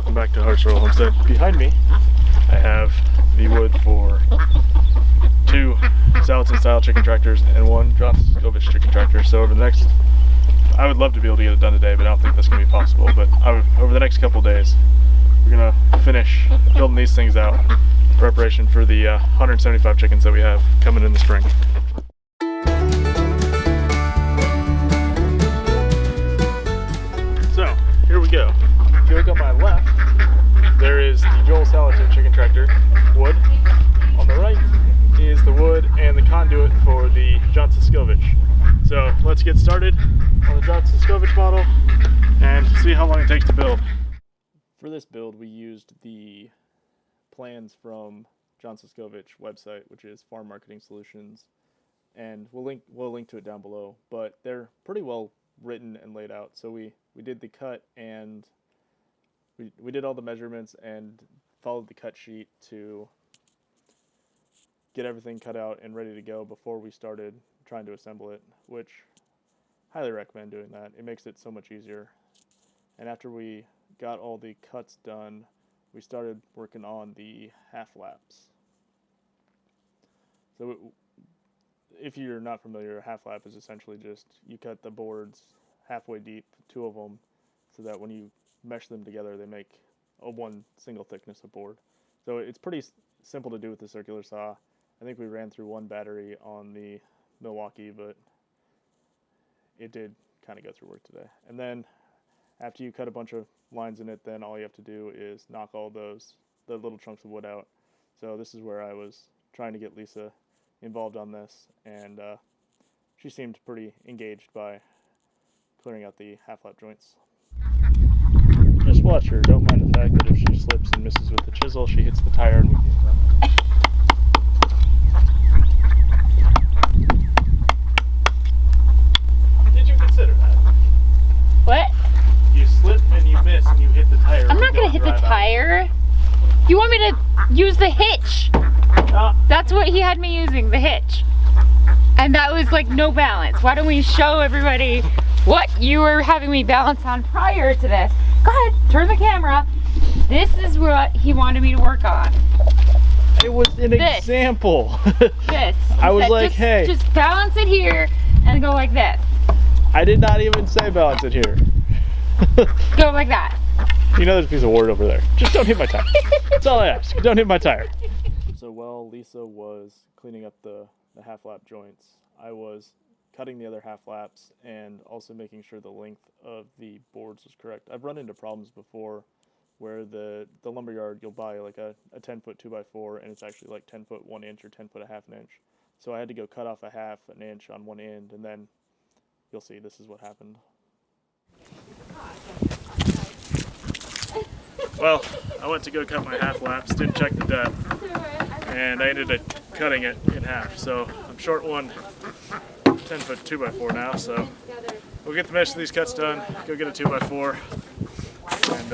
welcome back to Hartsville Homestead. Behind me, I have the wood for 2 Salatin style chicken tractors and 1 Suscovich chicken tractor. So I would love to be able to get it done today, but I don't think that's going to be possible. But over the next couple days, we're going to finish building these things out in preparation for the 175 chickens that we have coming in the spring. So, here we go. If you look on my left, there is the Joel Salatin chicken tractor wood. On the right is the wood and the conduit for the John Suscovich. So let's get started on the John Suscovich model and see how long it takes to build. For this build, we used the plans from John Suscovich website, which is Farm Marketing Solutions, and we'll link to it down below. But they're pretty well written and laid out. So we did the cut, and we did all the measurements and followed the cut sheet to get everything cut out and ready to go before we started trying to assemble it, which highly recommend doing that. It makes it so much easier. And after we got all the cuts done, we started working on the half laps. So if you're not familiar, a half lap is essentially just you cut the boards halfway deep, 2 of them, so that when you mesh them together, they make one single thickness of board. So it's pretty simple to do with the circular saw. I think we ran through 1 battery on the Milwaukee, but it did kind of go through work today. And then after you cut a bunch of lines in it, then all you have to do is knock all the little chunks of wood out. So this is where I was trying to get Lisa involved on this, and she seemed pretty engaged by clearing out the half-lap joints. Just watch her. Don't mind the fact that if she slips and misses with the chisel, she hits the tire and we can run. Did you consider that? What? You slip and you miss and you hit the tire. I'm not gonna hit the tire. You want me to use the hitch? That's what he had me using, the hitch. And that was like no balance. Why don't we show everybody what you were having me balance on prior to this? Go ahead, turn the camera. This is what he wanted me to work on. It was an example. This. I was like, hey. Just balance it here and go like this. I did not even say balance it here. Go like that. You know there's a piece of wood over there. Just don't hit my tire. That's all I ask. Don't hit my tire. So while Lisa was cleaning up the half lap joints, I was cutting the other half laps and also making sure the length of the boards was correct. I've run into problems before where the lumberyard, you'll buy like a 10-foot 2x4 and it's actually like 10 foot 1 inch or 10 foot a half an inch. So I had to go cut off a half an inch on one end, and then you'll see this is what happened. Well, I went to go cut my half laps, didn't check the depth, and I ended up cutting it in half. So I'm short one 10-foot 2x4 now, so we'll get the rest of these cuts done, go get a 2x4, and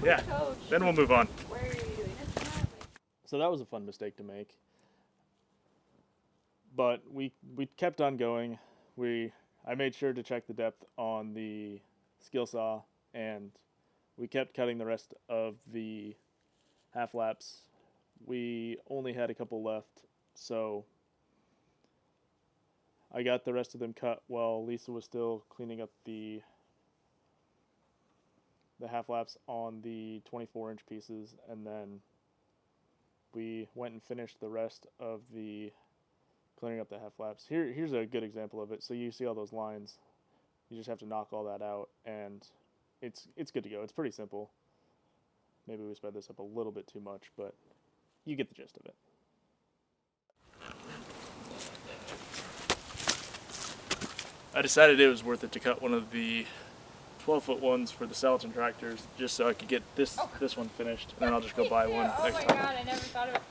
yeah, then we'll move on. So that was a fun mistake to make, but we kept on going. I made sure to check the depth on the skill saw, and we kept cutting the rest of the half laps. We only had a couple left, so I got the rest of them cut while Lisa was still cleaning up the half laps on the 24-inch pieces, and then we went and finished the rest of the clearing up the half laps. Here's a good example of it. So you see all those lines. You just have to knock all that out, and it's good to go. It's pretty simple. Maybe we sped this up a little bit too much, but you get the gist of it. I decided it was worth it to cut one of the 12-foot ones for the Salatin tractors, just so I could get this one finished, and then I'll just go buy one next time. Oh my god, I never thought of it.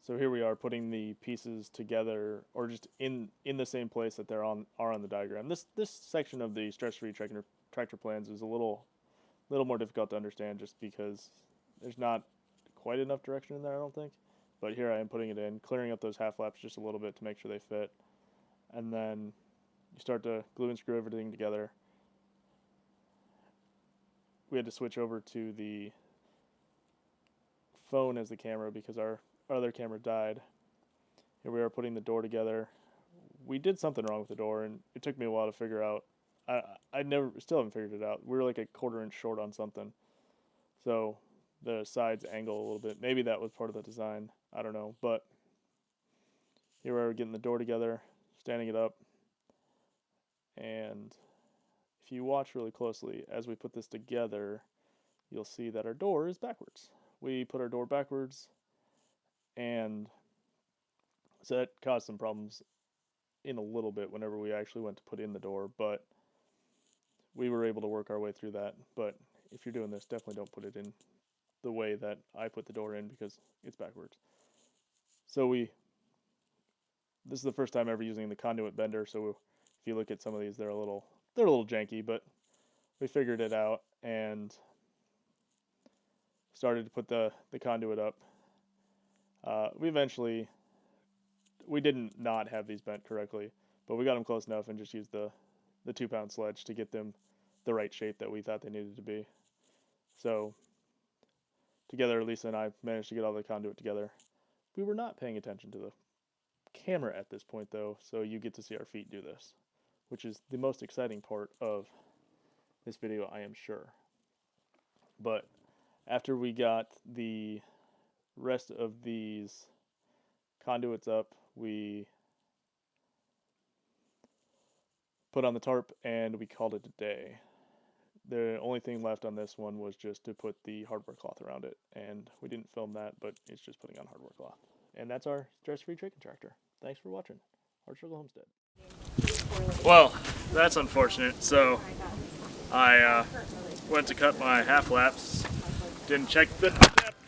So here we are putting the pieces together, or just in the same place that are on the diagram. This section of the stress-free tractor plans is a little more difficult to understand, just because there's not quite enough direction in there, I don't think. But here I am putting it in, clearing up those half laps just a little bit to make sure they fit, and then you start to glue and screw everything together. we had to switch over to the phone as the camera because our other camera died. Here we are putting the door together. We did something wrong with the door, and it took me a while to figure out. I still haven't figured it out. We were like a 1/4 inch short on something, so the sides angle a little bit. Maybe that was part of the design. I don't know, but here we are getting the door together, standing it up, and if you watch really closely as we put this together, you'll see that our door is backwards. We put our door backwards, and so that caused some problems in a little bit whenever we actually went to put in the door, but we were able to work our way through that. But if you're doing this, definitely don't put it in the way that I put the door in because it's backwards. So this is the first time ever using the conduit bender, so if you look at some of these, they're a little janky, but we figured it out and started to put the conduit up. We didn't not have these bent correctly, but we got them close enough and just used the 2-pound sledge to get them the right shape that we thought they needed to be. So together, Lisa and I managed to get all the conduit together. We were not paying attention to the camera at this point, though, so you get to see our feet do this, which is the most exciting part of this video, I am sure. But after we got the rest of these conduits up, we put on the tarp and we called it a day. The only thing left on this one was just to put the hardware cloth around it, and we didn't film that, but it's just putting on hardware cloth. And that's our stress-free chicken tractor. Thanks for watching. Hard Struggle Homestead. Well, that's unfortunate. So I went to cut my half laps, didn't check the depth